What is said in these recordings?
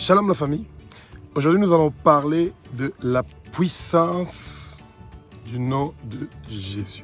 Shalom la famille. Aujourd'hui nous allons parler de la puissance du nom de Jésus.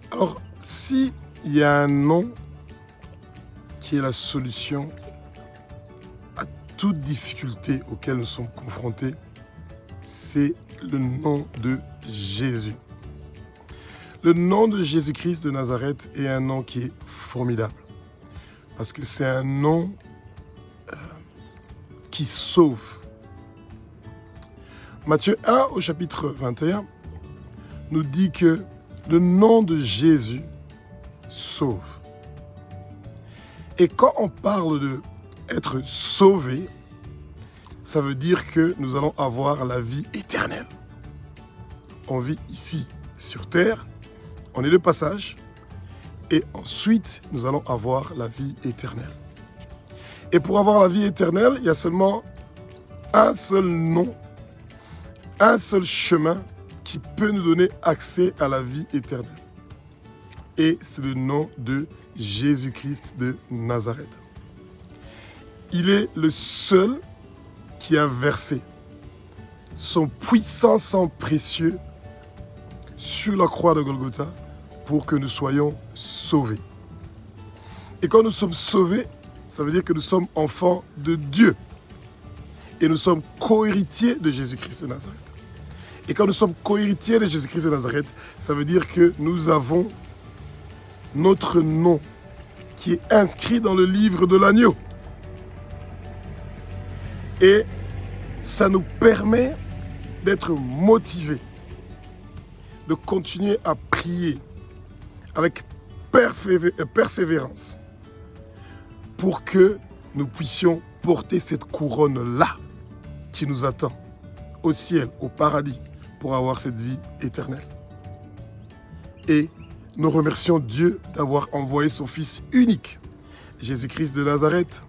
Alors, s'il y a un nom qui est la solution à toute difficulté auquel nous sommes confrontés, c'est le nom de Jésus. Le nom de Jésus-Christ de Nazareth est un nom qui est formidable. Parce que c'est un nom qui sauve. Matthieu 1 au chapitre 21 nous dit que le nom de Jésus sauve. Et quand on parle d'être sauvé, ça veut dire que nous allons avoir la vie éternelle. On vit ici sur terre, on est de passage, et ensuite nous allons avoir la vie éternelle. Et pour avoir la vie éternelle, il y a seulement un seul nom, un seul chemin qui peut nous donner accès à la vie éternelle. Et c'est le nom de Jésus-Christ de Nazareth. Il est le seul qui a versé son puissant sang précieux sur la croix de Golgotha pour que nous soyons sauvés. Et quand nous sommes sauvés, ça veut dire que nous sommes enfants de Dieu. Et nous sommes co-héritiers de Jésus-Christ de Nazareth. Et quand nous sommes co-héritiers de Jésus-Christ de Nazareth, ça veut dire que nous avons notre nom qui est inscrit dans le livre de l'agneau. Et ça nous permet d'être motivés, de continuer à prier avec persévérance pour que nous puissions porter cette couronne-là qui nous attend au ciel, au paradis, pour avoir cette vie éternelle. Et nous remercions Dieu d'avoir envoyé son Fils unique, Jésus-Christ de Nazareth,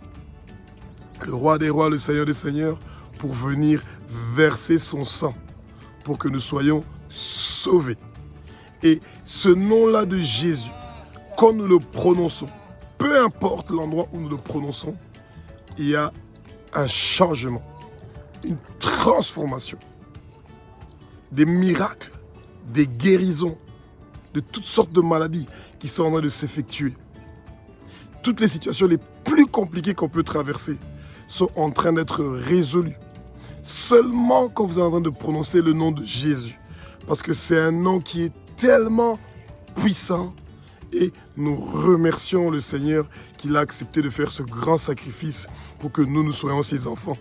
le roi des rois, le Seigneur des seigneurs, pour venir verser son sang, pour que nous soyons sauvés. Et ce nom-là de Jésus, quand nous le prononçons, peu importe l'endroit où nous le prononçons, il y a un changement, une transformation, des miracles, des guérisons, de toutes sortes de maladies qui sont en train de s'effectuer. Toutes les situations les plus compliquées qu'on peut traverser sont en train d'être résolues. Seulement quand vous êtes en train de prononcer le nom de Jésus. Parce que c'est un nom qui est tellement puissant. Et nous remercions le Seigneur qu'il a accepté de faire ce grand sacrifice pour que nous soyons ses enfants.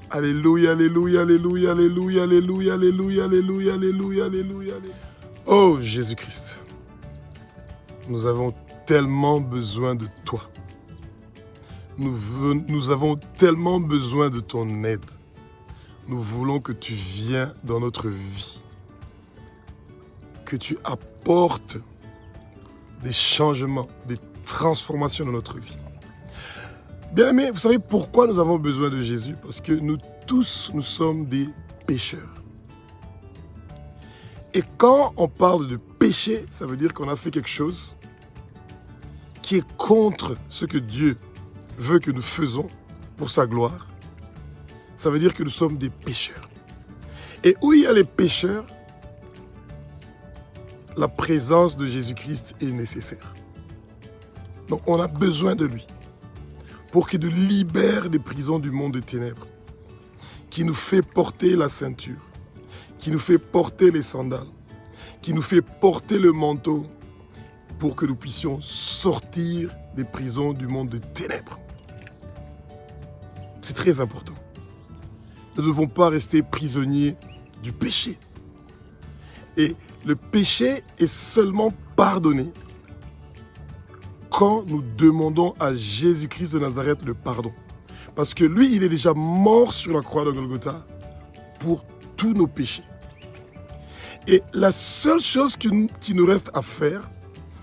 Alléluia, alléluia, alléluia, alléluia, alléluia, alléluia, alléluia, alléluia, alléluia. Oh Jésus-Christ, nous avons tellement besoin de toi. Nous avons tellement besoin de ton aide. Nous voulons que tu viennes dans notre vie. Que tu apportes des changements, des transformations dans notre vie. Bien-aimés, vous savez pourquoi nous avons besoin de Jésus? Parce que nous tous, nous sommes des pécheurs. Et quand on parle de péché, ça veut dire qu'on a fait quelque chose qui est contre ce que Dieu veut que nous faisons pour sa gloire. Ça veut dire que nous sommes des pécheurs. Et où il y a les pécheurs, la présence de Jésus-Christ est nécessaire. Donc on a besoin de lui pour qu'il nous libère des prisons du monde des ténèbres, qui nous fait porter la ceinture, qui nous fait porter les sandales, qui nous fait porter le manteau pour que nous puissions sortir des prisons du monde des ténèbres. C'est très important. Nous ne devons pas rester prisonniers du péché. Et le péché est seulement pardonné quand nous demandons à Jésus-Christ de Nazareth le pardon. Parce que lui, il est déjà mort sur la croix de Golgotha pour tous nos péchés. Et la seule chose qui nous reste à faire,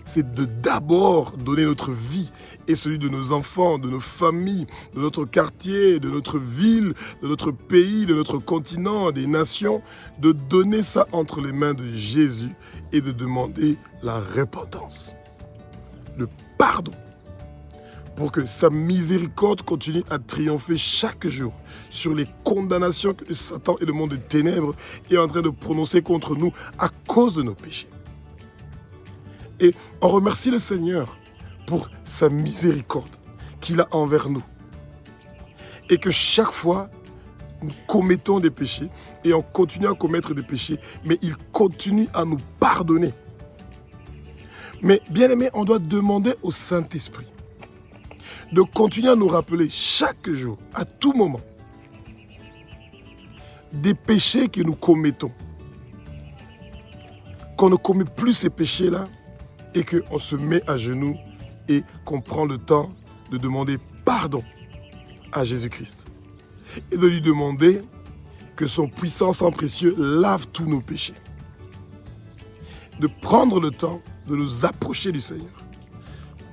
c'est de d'abord donner notre vie et celui de nos enfants, de nos familles, de notre quartier, de notre ville, de notre pays, de notre continent, des nations, de donner ça entre les mains de Jésus et de demander la repentance, le pardon, pour que sa miséricorde continue à triompher chaque jour sur les condamnations que Satan et le monde des ténèbres est en train de prononcer contre nous à cause de nos péchés. Et on remercie le Seigneur pour sa miséricorde qu'il a envers nous. Et que chaque fois, nous commettons des péchés et on continue à commettre des péchés, mais il continue à nous pardonner. Mais bien aimé, on doit demander au Saint-Esprit de continuer à nous rappeler chaque jour, à tout moment, des péchés que nous commettons. Qu'on ne commet plus ces péchés-là et qu'on se met à genoux et qu'on prend le temps de demander pardon à Jésus-Christ. Et de lui demander que son puissant sang précieux lave tous nos péchés. De prendre le temps de nous approcher du Seigneur.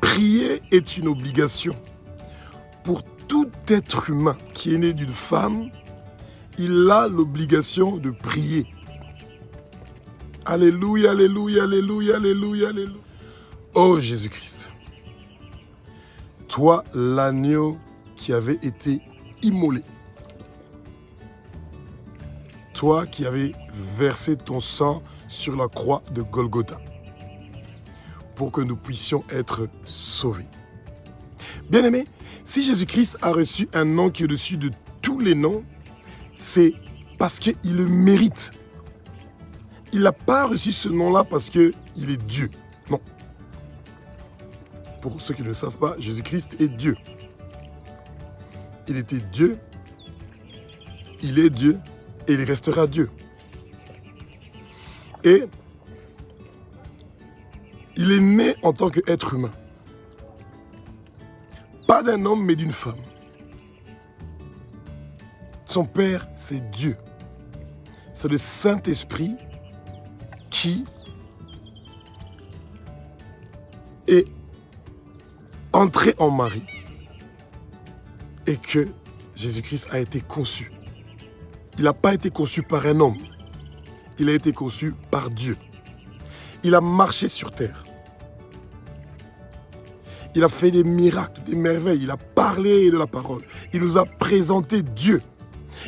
Prier est une obligation. Pour tout être humain qui est né d'une femme, il a l'obligation de prier. Alléluia, alléluia, alléluia, alléluia, alléluia. Oh Jésus-Christ, toi l'agneau qui avait été immolé, toi qui avais versé ton sang sur la croix de Golgotha, pour que nous puissions être sauvés. Bien-aimés, si Jésus-Christ a reçu un nom qui est au-dessus de tous les noms, c'est parce qu'il le mérite. Il n'a pas reçu ce nom-là parce qu'il est Dieu. Non. Pour ceux qui ne le savent pas, Jésus-Christ est Dieu. Il était Dieu, il est Dieu et il restera Dieu. Et il est né en tant qu'être humain. Pas d'un homme, mais d'une femme. Son père, c'est Dieu. C'est le Saint-Esprit qui est entré en Marie et que Jésus-Christ a été conçu. Il n'a pas été conçu par un homme. Il a été conçu par Dieu. Il a marché sur terre. Il a fait des miracles, des merveilles. Il a parlé de la parole. Il nous a présenté Dieu.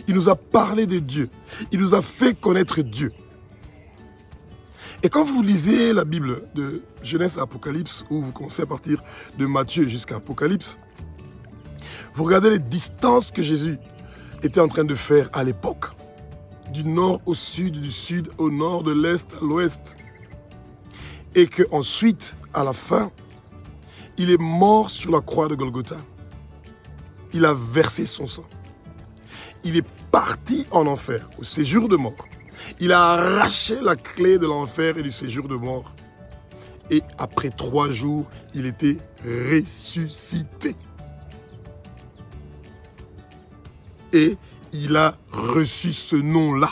Il nous a parlé de Dieu. Il nous a fait connaître Dieu. Et quand vous lisez la Bible de Genèse à Apocalypse, où vous commencez à partir de Matthieu jusqu'à Apocalypse, vous regardez les distances que Jésus était en train de faire à l'époque. Du nord au sud, du sud au nord, de l'est à l'ouest. Et qu'ensuite, à la fin, il est mort sur la croix de Golgotha. Il a versé son sang. Il est parti en enfer, au séjour de mort. Il a arraché la clé de l'enfer et du séjour de mort. Et après 3 jours, il était ressuscité. Et il a reçu ce nom-là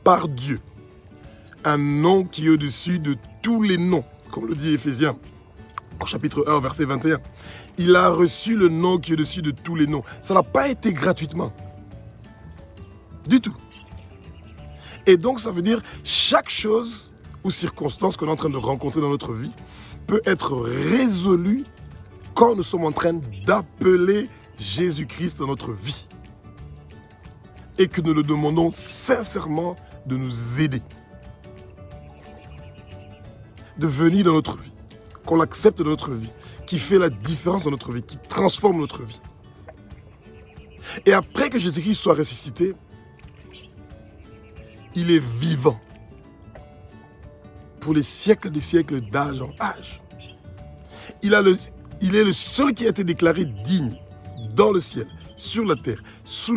par Dieu. Un nom qui est au-dessus de tous les noms, comme le dit Éphésiens, au chapitre 1, verset 21. Il a reçu le nom qui est au-dessus de tous les noms. Ça n'a pas été gratuitement. Du tout. Et donc, ça veut dire chaque chose ou circonstance qu'on est en train de rencontrer dans notre vie peut être résolue quand nous sommes en train d'appeler Jésus-Christ dans notre vie. Et que nous le demandons sincèrement de nous aider. De venir dans notre vie. Qu'on l'accepte dans notre vie. Qui fait la différence dans notre vie. Qui transforme notre vie. Et après que Jésus-Christ soit ressuscité, il est vivant. Pour les siècles des siècles, d'âge en âge. Il est le seul qui a été déclaré digne dans le ciel, sur la terre, sous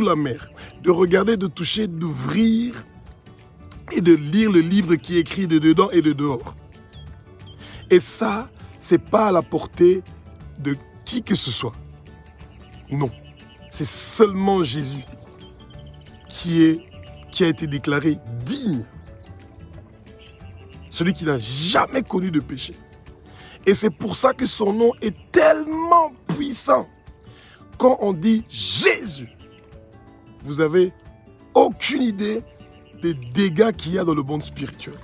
la mer, de regarder, de toucher, d'ouvrir et de lire le livre qui est écrit de dedans et de dehors. Et ça, c'est pas à la portée de qui que ce soit. Non, c'est seulement Jésus qui a été déclaré digne. Celui qui n'a jamais connu de péché. Et c'est pour ça que son nom est tellement puissant. Quand on dit Jésus, vous n'avez aucune idée des dégâts qu'il y a dans le monde spirituel.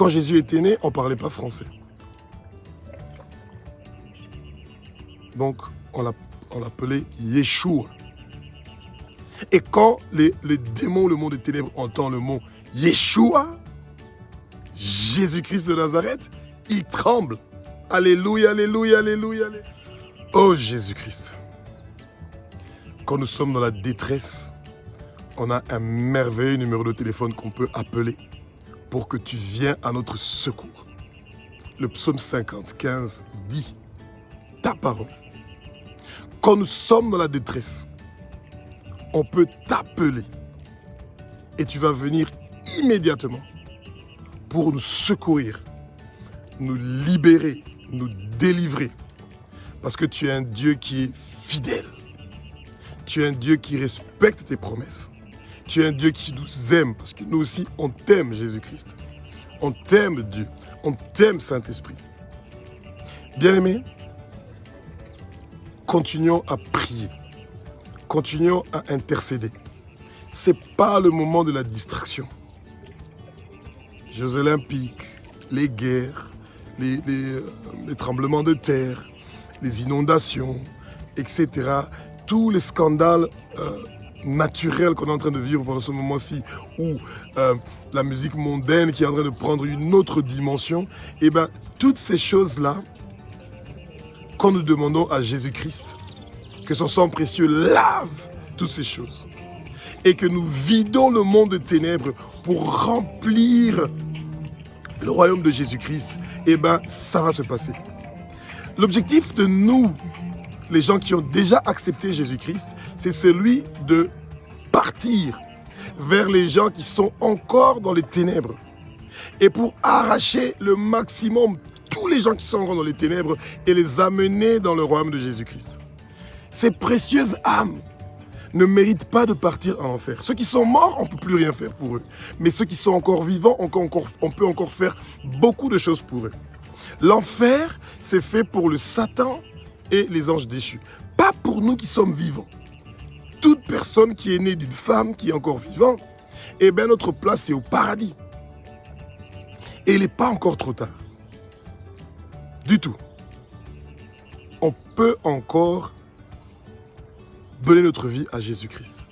Quand Jésus était né, on ne parlait pas français. Donc, on l'appelait Yeshua. Et quand les démons, le monde des ténèbres, entendent le mot Yeshua, Jésus-Christ de Nazareth, ils tremblent. Alléluia, alléluia, alléluia, alléluia. Oh Jésus-Christ. Quand nous sommes dans la détresse, on a un merveilleux numéro de téléphone qu'on peut appeler pour que tu viennes à notre secours. Le psaume 50, dit ta parole. Quand nous sommes dans la détresse, on peut t'appeler et tu vas venir immédiatement pour nous secourir, nous libérer, nous délivrer. Parce que tu es un Dieu qui est fidèle. Tu es un Dieu qui respecte tes promesses. Tu es un Dieu qui nous aime parce que nous aussi, on t'aime Jésus-Christ. On t'aime Dieu. On t'aime Saint-Esprit. Bien-aimés, continuons à prier. Continuons à intercéder. Ce n'est pas le moment de la distraction. Jeux olympiques, les guerres, les tremblements de terre, les inondations, etc. Tous les scandales naturels qu'on est en train de vivre pendant ce moment-ci, ou la musique mondaine qui est en train de prendre une autre dimension, et bien toutes ces choses-là, quand nous demandons à Jésus-Christ que son sang précieux lave toutes ces choses, et que nous vidons le monde de ténèbres pour remplir le royaume de Jésus-Christ, eh bien, ça va se passer. L'objectif de nous, les gens qui ont déjà accepté Jésus-Christ, c'est celui de partir vers les gens qui sont encore dans les ténèbres. Et pour arracher le maximum tous les gens qui sont encore dans les ténèbres et les amener dans le royaume de Jésus-Christ. Ces précieuses âmes ne méritent pas de partir en enfer. Ceux qui sont morts, on ne peut plus rien faire pour eux. Mais ceux qui sont encore vivants, on peut encore faire beaucoup de choses pour eux. L'enfer, c'est fait pour le Satan et les anges déchus. Pas pour nous qui sommes vivants. Toute personne qui est née d'une femme qui est encore vivante, eh bien notre place est au paradis. Et il n'est pas encore trop tard. Du tout. On peut encore donner notre vie à Jésus-Christ.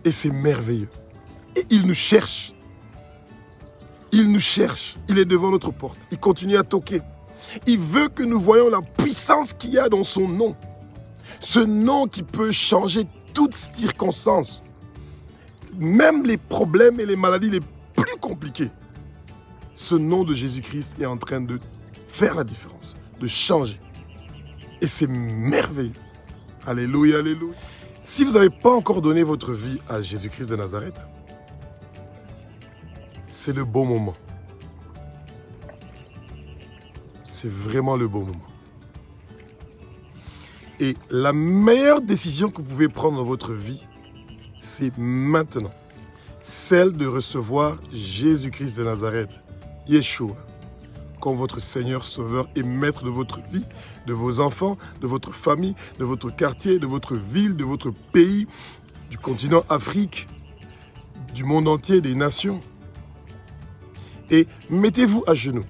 Et c'est merveilleux. Et il nous cherche. Il nous cherche. Il est devant notre porte. Il continue à toquer. Il veut que nous voyions la puissance qu'il y a dans son nom. Ce nom qui peut changer toutes circonstances. Même les problèmes et les maladies les plus compliquées. Ce nom de Jésus-Christ est en train de faire la différence, de changer. Et c'est merveilleux. Alléluia, alléluia. Si vous n'avez pas encore donné votre vie à Jésus-Christ de Nazareth, c'est le bon moment. C'est vraiment le bon moment. Et la meilleure décision que vous pouvez prendre dans votre vie, c'est maintenant. Celle de recevoir Jésus-Christ de Nazareth, Yeshua, comme votre Seigneur, Sauveur et Maître de votre vie, de vos enfants, de votre famille, de votre quartier, de votre ville, de votre pays, du continent Afrique, du monde entier, des nations. Et mettez-vous à genoux,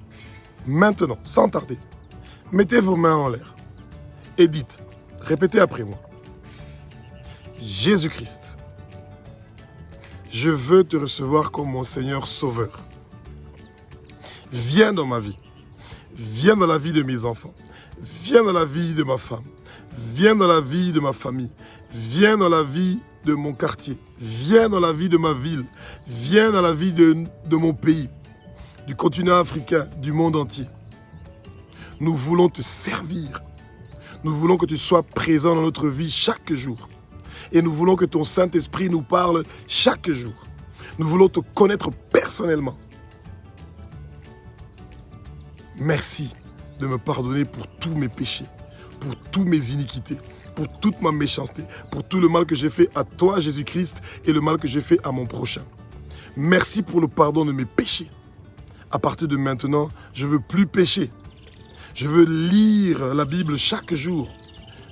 maintenant, sans tarder. Mettez vos mains en l'air et dites, répétez après moi. Jésus-Christ, je veux te recevoir comme mon Seigneur Sauveur. Viens dans ma vie. Viens dans la vie de mes enfants. Viens dans la vie de ma femme. Viens dans la vie de ma famille. Viens dans la vie de mon quartier. Viens dans la vie de ma ville. Viens dans la vie de mon pays, du continent africain, du monde entier. Nous voulons te servir. Nous voulons que tu sois présent dans notre vie chaque jour. Et nous voulons que ton Saint-Esprit nous parle chaque jour. Nous voulons te connaître personnellement. Merci de me pardonner pour tous mes péchés, pour toutes mes iniquités, pour toute ma méchanceté, pour tout le mal que j'ai fait à toi, Jésus-Christ, et le mal que j'ai fait à mon prochain. Merci pour le pardon de mes péchés. À partir de maintenant, je ne veux plus pécher. Je veux lire la Bible chaque jour.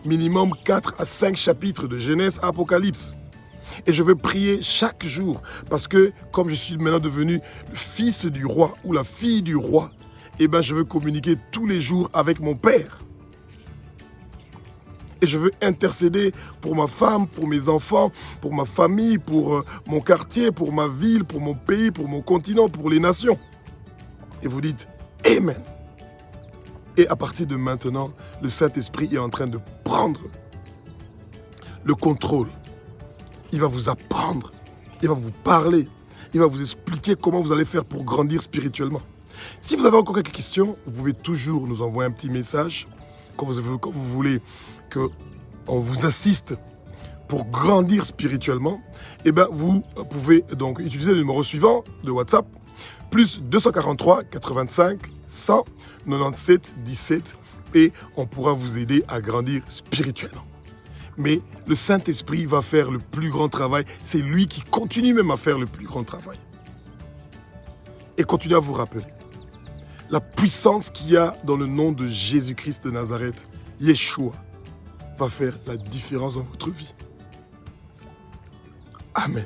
Minimum 4 à 5 chapitres de Genèse à Apocalypse. Et je veux prier chaque jour parce que comme je suis maintenant devenu le fils du roi ou la fille du roi, eh bien je veux communiquer tous les jours avec mon Père. Et je veux intercéder pour ma femme, pour mes enfants, pour ma famille, pour mon quartier, pour ma ville, pour mon pays, pour mon continent, pour les nations. Et vous dites Amen. Et à partir de maintenant, le Saint-Esprit est en train de prendre le contrôle. Il va vous apprendre, il va vous parler, il va vous expliquer comment vous allez faire pour grandir spirituellement. Si vous avez encore quelques questions, vous pouvez toujours nous envoyer un petit message quand vous voulez qu'on vous assiste pour grandir spirituellement. Eh bien, vous pouvez donc utiliser le numéro suivant de WhatsApp, plus 243 85 100 97 17 et on pourra vous aider à grandir spirituellement. Mais le Saint-Esprit va faire le plus grand travail. C'est lui qui continue même à faire le plus grand travail. Et continuez à vous rappeler la puissance qu'il y a dans le nom de Jésus-Christ de Nazareth, Yeshua, va faire la différence dans votre vie. Amen.